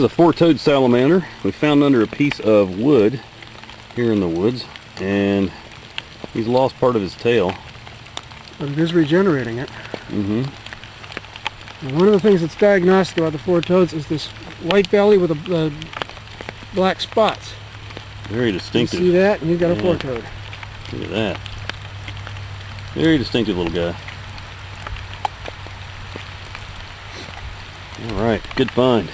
is a four-toed salamander we found under a piece of wood here in the woods, and he's lost part of his tail. But it is regenerating it. Mm-hmm. And one of the things that's diagnostic about the four-toads is this white belly with the black spots. Very distinctive. You see that? And you've got a four-toed. Look at that. Very distinctive little guy. Alright, good find.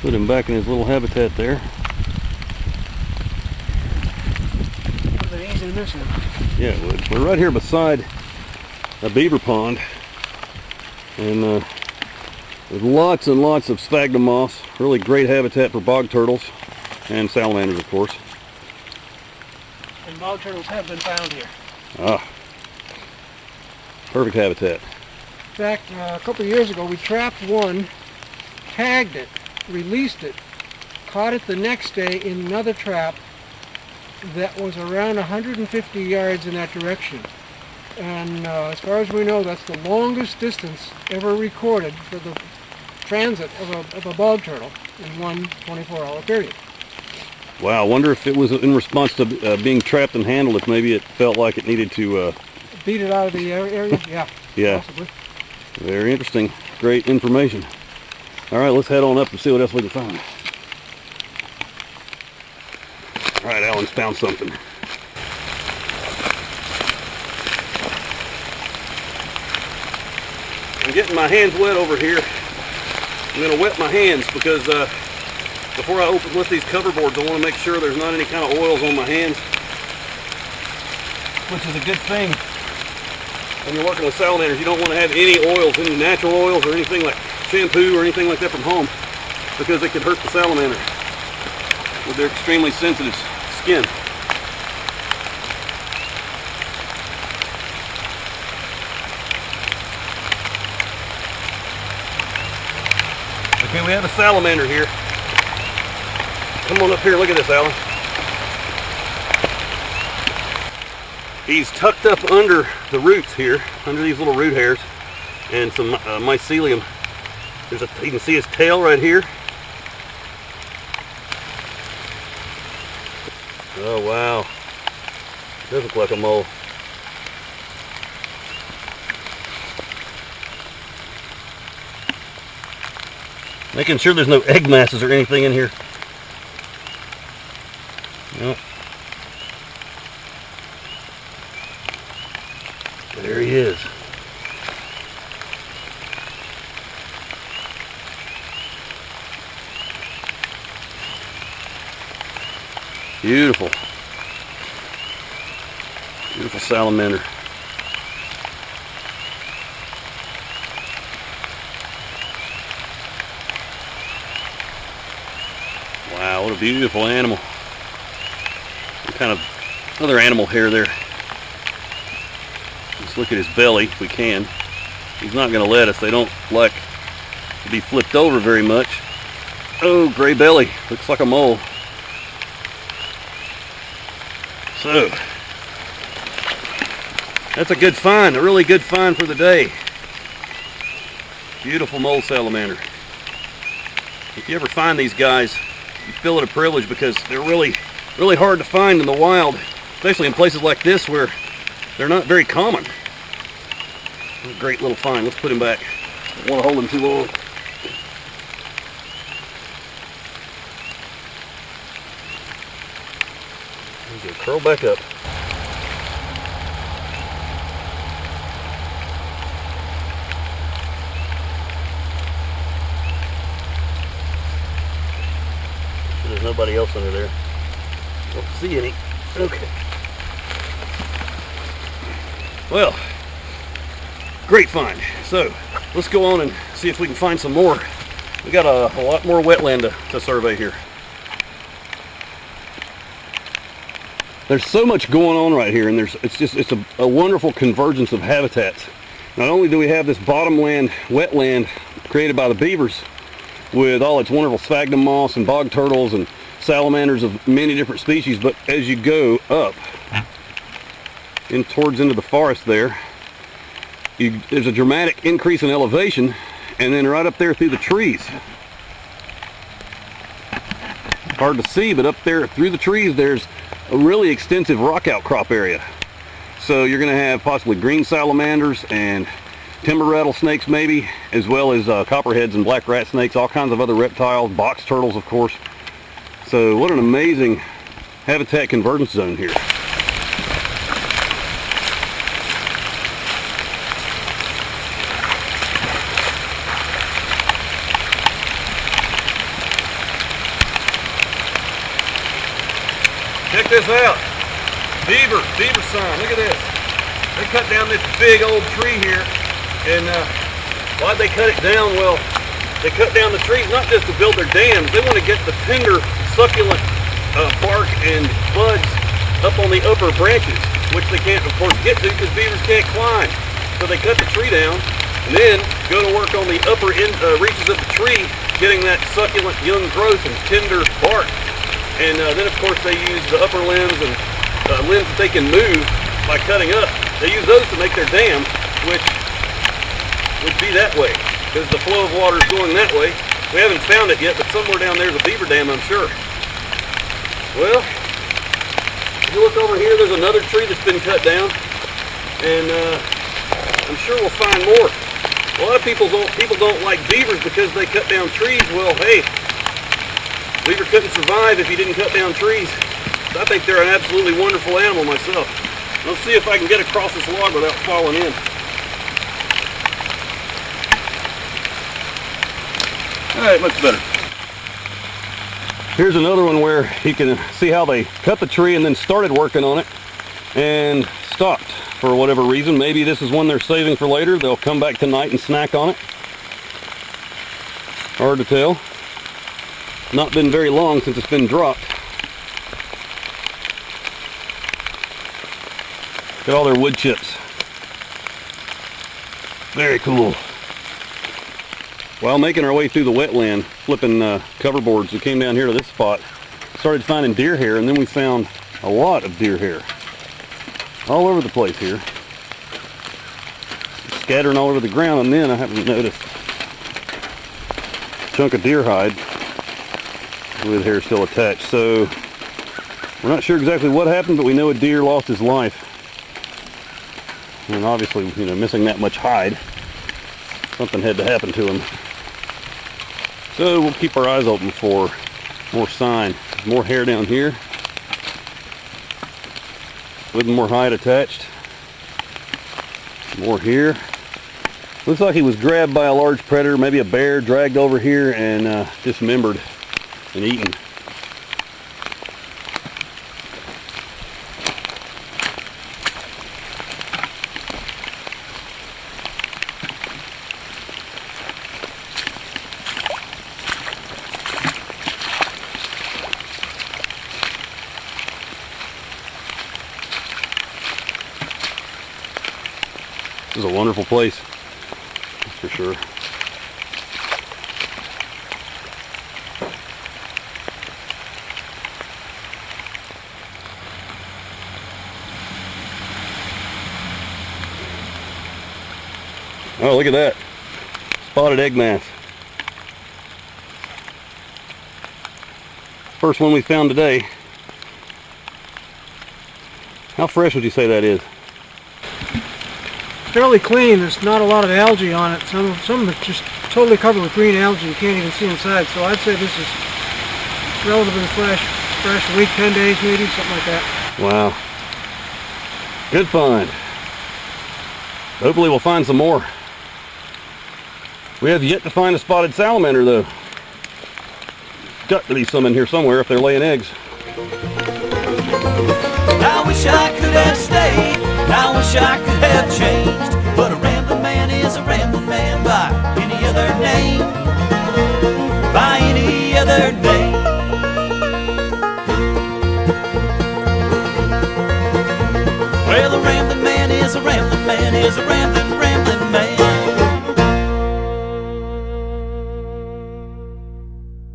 Put him back in his little habitat there. Easy to miss him. Yeah, it would. We're right here beside a beaver pond, and there's lots and lots of sphagnum moss. Really great habitat for bog turtles and salamanders, of course. And bog turtles have been found here. Ah, perfect habitat. In fact, a couple of years ago we trapped one, tagged it, released it, caught it the next day in another trap that was around 150 yards in that direction. And as far as we know, that's the longest distance ever recorded for the transit of a bog turtle in one 24-hour period. Wow, I wonder if it was in response to being trapped and handled, if maybe it felt like it needed to... beat it out of the area? Yeah, yeah. Possibly. Very interesting. Great information. All right, let's head on up and see what else we can find. All right, Alan's found something. I'm getting my hands wet over here. I'm going to wet my hands because before I lift these cover boards, I want to make sure there's not any kind of oils on my hands, which is a good thing. When you're working with salamanders, you don't want to have any oils, any natural oils or anything like shampoo or anything like that from home, because it could hurt the salamander with their extremely sensitive skin. Okay, we have a salamander here. Come on up here, look at this, Alan. He's tucked up under the roots here, under these little root hairs and some mycelium. You can see his tail right here. Oh wow, does look like a mole. Making sure there's no egg masses or anything in here. Nope. There he is. Beautiful. Beautiful salamander. Wow, what a beautiful animal. Some kind of other animal hair there. Let's look at his belly if we can. He's not going to let us. They don't like to be flipped over very much. Oh, gray belly. Looks like a mole. So, that's a good find. A really good find for the day. Beautiful mole salamander. If you ever find these guys, you feel it a privilege, because they're really hard to find in the wild, especially in places like this where they're not very common. What a great little find. Let's put him back. I don't want to hold him too long. He's going to curl back up. There's nobody else under there. Don't see any. Okay. Well, great find. So let's go on and see if we can find some more. We got a lot more wetland to survey here. There's so much going on right here, and it's a wonderful convergence of habitats. Not only do we have this bottomland wetland created by the beavers with all its wonderful sphagnum moss and bog turtles and salamanders of many different species, but as you go up into the forest there, there's a dramatic increase in elevation, and then right up there through the trees. Hard to see, but up there through the trees there's a really extensive rock outcrop area. So you're going to have possibly green salamanders and timber rattlesnakes maybe, as well as copperheads and black rat snakes, all kinds of other reptiles, box turtles of course. So what an amazing habitat convergence zone here. Check this out. Beaver sign. Look at this. They cut down this big old tree here, and why'd they cut it down? Well, they cut down the trees not just to build their dams. They want to get the tender, succulent bark and buds up on the upper branches, which they can't, of course, get to because beavers can't climb. So they cut the tree down and then go to work on the upper reaches of the tree, getting that succulent young growth and tender bark. And then, of course, they use the upper limbs and limbs that they can move by cutting up. They use those to make their dams, which would be that way, because the flow of water is going that way. We haven't found it yet, but somewhere down there is a beaver dam, I'm sure. Well, if you look over here, there's another tree that's been cut down, and I'm sure we'll find more. A lot of people don't like beavers because they cut down trees. Well, hey, beaver couldn't survive if he didn't cut down trees. I think they're an absolutely wonderful animal myself. Let's see if I can get across this log without falling in. Alright, much better. Here's another one where you can see how they cut the tree and then started working on it and stopped for whatever reason. Maybe this is one they're saving for later. They'll come back tonight and snack on it. Hard to tell. Not been very long since it's been dropped. Look at all their wood chips. Very cool. While making our way through the wetland, flipping cover boards, we came down here to this spot, started finding deer hair, and then we found a lot of deer hair. All over the place here. Scattering all over the ground, and then I happened to notice a chunk of deer hide with hair still attached. So we're not sure exactly what happened, but we know a deer lost his life. And obviously, you know, missing that much hide, something had to happen to him. So we'll keep our eyes open for more sign. More hair down here with more hide attached. More here. Looks like he was grabbed by a large predator, maybe a bear, dragged over here and dismembered and eaten. This is a wonderful place, that's for sure. Oh, look at that. Spotted egg mass. First one we found today. How fresh would you say that is? Fairly clean. There's not a lot of algae on it. Some of it's just totally covered with green algae. You can't even see inside. So I'd say this is relatively fresh. A week, 10 days maybe, something like that. Wow. Good find. Hopefully we'll find some more. We have yet to find a spotted salamander though. Got to be some in here somewhere if they're laying eggs. I wish I could have stayed. I wish I could have changed. But a rambling man is a rambling man by any other name. By any other name. Well, a rambling man is a rambling man is a rambling